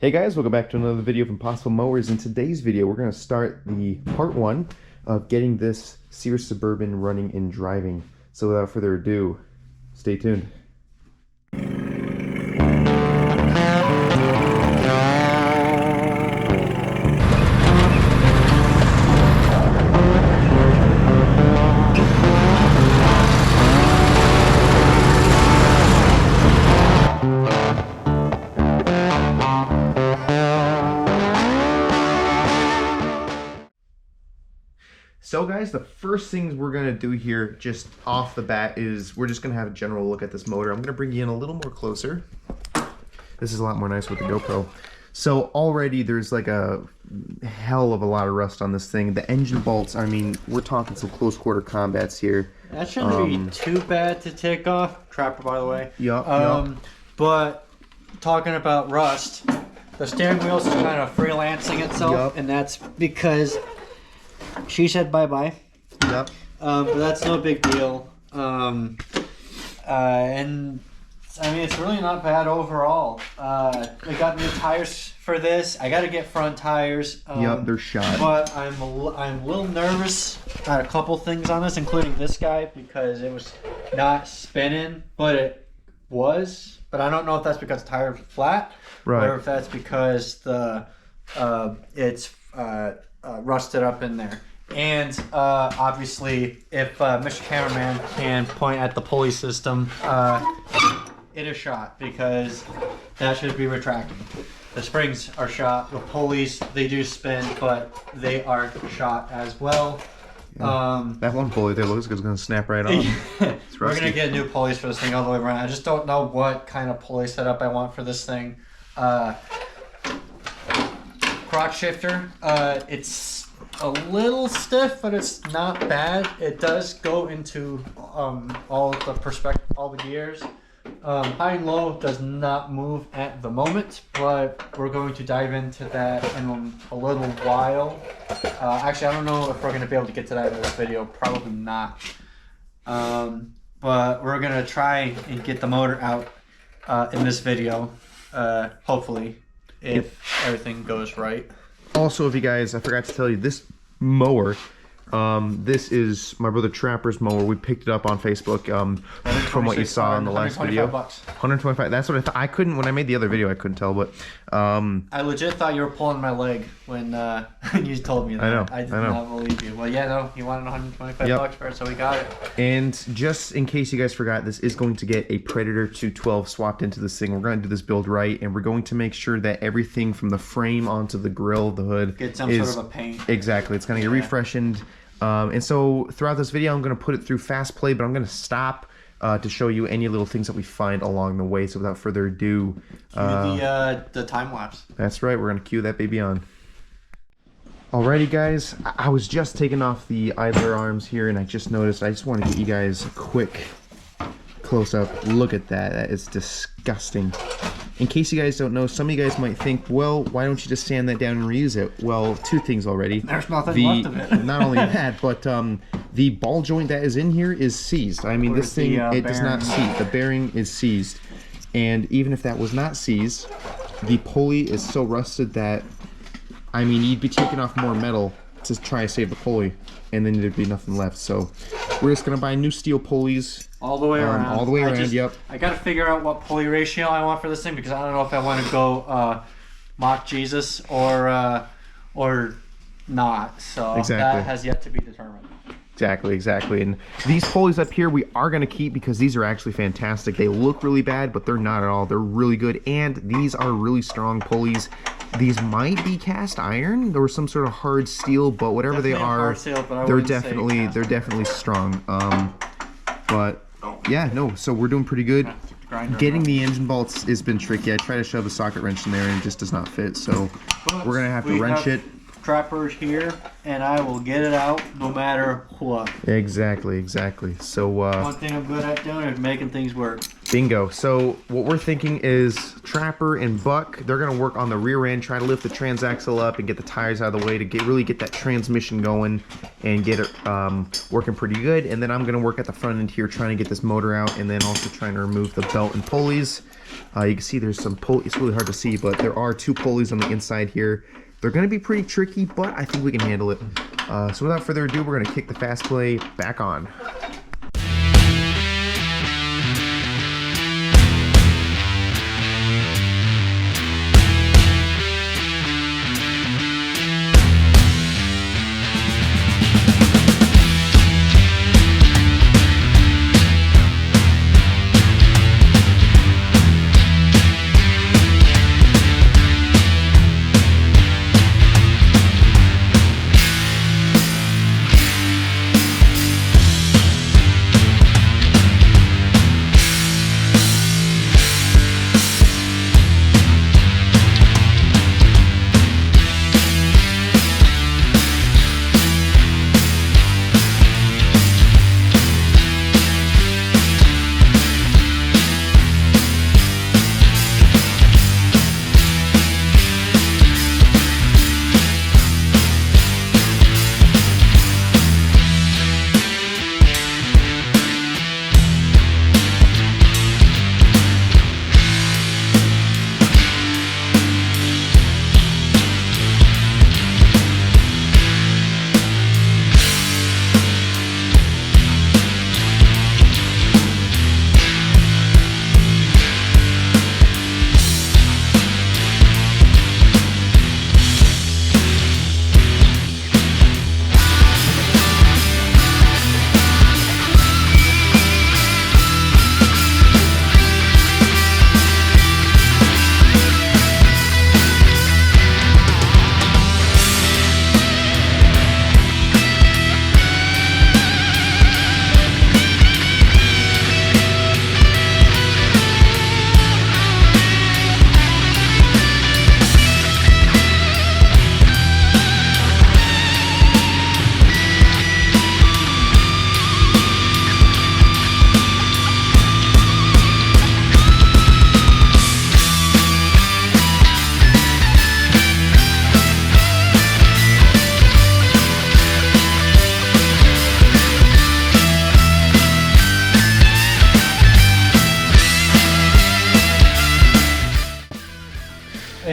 Hey guys, welcome back to another video of Impossible Mowers. In today's video, we're going to start the part 1 of getting this Sears Suburban running and driving. So without further ado, stay tuned. So guys, the first things we're going to do here just off the bat is we're just going to have a general look at this motor. I'm going to bring you in a little more closer. This is a lot more nice with the GoPro. So already there's like a hell of a lot of rust on this thing. The engine bolts, I mean, we're talking some close quarter combats here. That shouldn't be too bad to take off. Trapper, by the way. Yup. But talking about rust, the steering wheel's kind of freelancing itself, and that's because she said bye-bye. Yep. But that's no big deal. And I mean, it's really not bad overall. I got new tires for this. I got to get front tires. Yep, they're shot. But I'm a little nervous at a couple things on this, including this guy, because it was not spinning, but it was. But I don't know if that's because the tire was flat, right, or if that's because the it's rusted up in there. And obviously, if Mr. Cameraman can point at the pulley system, it is shot, because that should be retracting. The springs are shot. The pulleys, they do spin, but they are shot as well. Yeah. That one pulley there looks like it's going to snap right on. We're going to get new pulleys for this thing all the way around. I just don't know what kind of pulley setup I want for this thing. Crotch shifter, it's a little stiff, but it's not bad. It does go into all the gears. High and low does not move at the moment, but we're going to dive into that in a little while. Actually, I don't know if we're going to be able to get to that in this video. Probably not. But we're going to try and get the motor out in this video, hopefully, if everything goes right. Also, if you guys, I forgot to tell you, this mower, this is my brother Trapper's mower. We picked it up on Facebook from what you saw in the last video. $125. 125. That's what I thought. I couldn't, when I made the other video, I couldn't tell, but I legit thought you were pulling my leg when you told me that. I did not believe you. Well, yeah, no, you wanted $125 for it, so we got it. And just in case you guys forgot, this is going to get a Predator 212 swapped into this thing. We're going to do this build right, and we're going to make sure that everything from the frame onto the grill, the hood, get some sort of a paint. Exactly. It's going to get refreshened. And so throughout this video, I'm going to put it through fast play, but I'm going to stop to show you any little things that we find along the way. So without further ado, the time lapse. That's right. We're going to cue that baby on. Alrighty, guys. I was just taking off the idler arms here, and I just noticed. I just want to get you guys a quick close-up look at that. That is disgusting. In case you guys don't know, some of you guys might think, well, why don't you just sand that down and reuse it? Well, two things already. There's nothing left of it. Not only that, but the ball joint that is in here is seized. I mean, this thing, it does not seat. The bearing is seized. And even if that was not seized, the pulley is so rusted that, I mean, you'd be taking off more metal to try to save the pulley, and then there'd be nothing left. So we're just going to buy new steel pulleys. All the way around. All the way around, yep. I got to figure out what pulley ratio I want for this thing, because I don't know if I want to go mock Jesus or not. So that has yet to be determined. Exactly. And these pulleys up here we are going to keep, because these are actually fantastic. They look really bad, but they're not at all. They're really good, and these are really strong pulleys. These might be cast iron or some sort of hard steel, but whatever they are, they're definitely strong. But yeah, no, so we're doing pretty good. Getting the engine bolts has been tricky. I try to shove a socket wrench in there and it just does not fit, so we're gonna have to wrench it. Trappers here, and I will get it out no matter what. Exactly. So one thing I'm good at doing is making things work. Bingo. So what we're thinking is Trapper and Buck, they're gonna work on the rear end, try to lift the transaxle up and get the tires out of the way to really get that transmission going and get it working pretty good. And then I'm gonna work at the front end here, trying to get this motor out, and then also trying to remove the belt and pulleys. You can see there's some pulleys. It's really hard to see, but there are 2 pulleys on the inside here. They're gonna be pretty tricky, but I think we can handle it. So without further ado, we're gonna kick the fast play back on.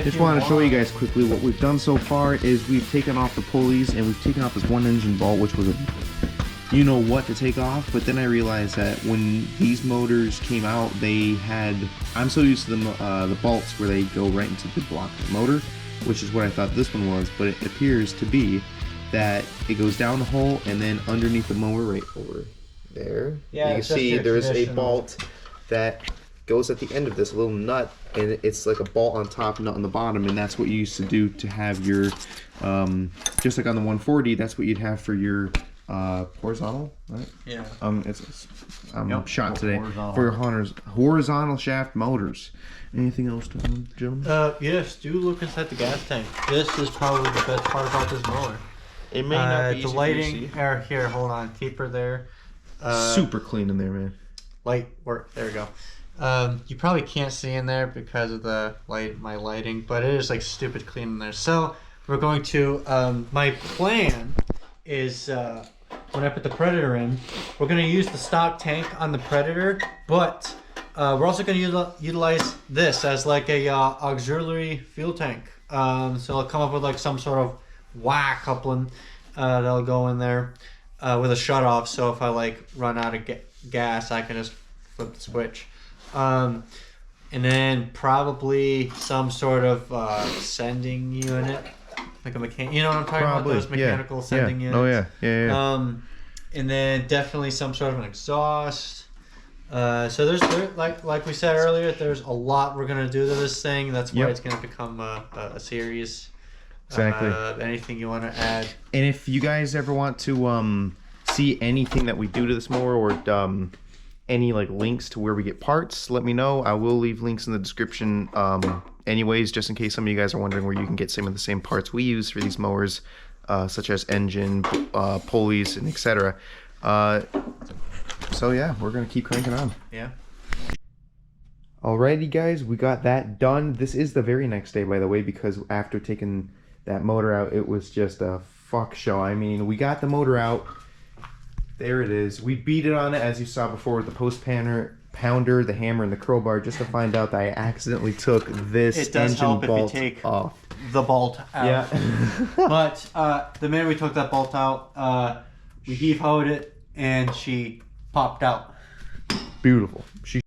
Just wanted to show you guys quickly what we've done so far is we've taken off the pulleys and we've taken off this 1-engine bolt, which was a you know what to take off. But then I realized that when these motors came out, they had, I'm so used to the bolts where they go right into the block of the motor, which is what I thought this one was, but it appears to be that it goes down the hole and then underneath the motor right over there. Yeah, you can see there's a bolt that goes at the end of this, a little nut, and it's like a bolt on top, nut on the bottom, and that's what you used to do to have your, just like on the 140, that's what you'd have for your horizontal, right? Yeah. I'm shot today for your horizontal shaft motors. Anything else, Jim? Yes. Do look inside the gas tank. This is probably the best part about this mower. It may not be the easy lighting. to see. Here, hold on. Keep her there. Super clean in there, man. Light work. There we go. You probably can't see in there because of the my lighting, but it is like stupid clean in there. So we're going to. My plan is when I put the Predator in, we're going to use the stock tank on the Predator, but we're also going to utilize this as like a auxiliary fuel tank. So I'll come up with like some sort of whack coupling that'll go in there with a shut off. So if I like run out of gas, I can just flip the switch. And then probably some sort of sending unit, like a mechanic. You know what I'm talking about? Those mechanical sending units. Oh yeah. And then definitely some sort of an exhaust. So there's like we said earlier, there's a lot we're gonna do to this thing. That's why it's gonna become a series. Exactly. Anything you want to add? And if you guys ever want to see anything that we do to this mower, or any like links to where we get parts, let me know. I will leave links in the description anyways, just in case some of you guys are wondering where you can get some of the same parts we use for these mowers, such as engine, pulleys, and etc. So yeah, we're gonna keep cranking on. Yeah. Alrighty, guys, we got that done. This is the very next day, by the way, because after taking that motor out, it was just a fuck show. I mean, we got the motor out. There it is. We beat it on it, as you saw before, with the pounder, the hammer, and the crowbar, just to find out that I accidentally took this engine bolt off. The bolt out. Yeah. But the minute we took that bolt out, we heave-hoed it, and she popped out. Beautiful. She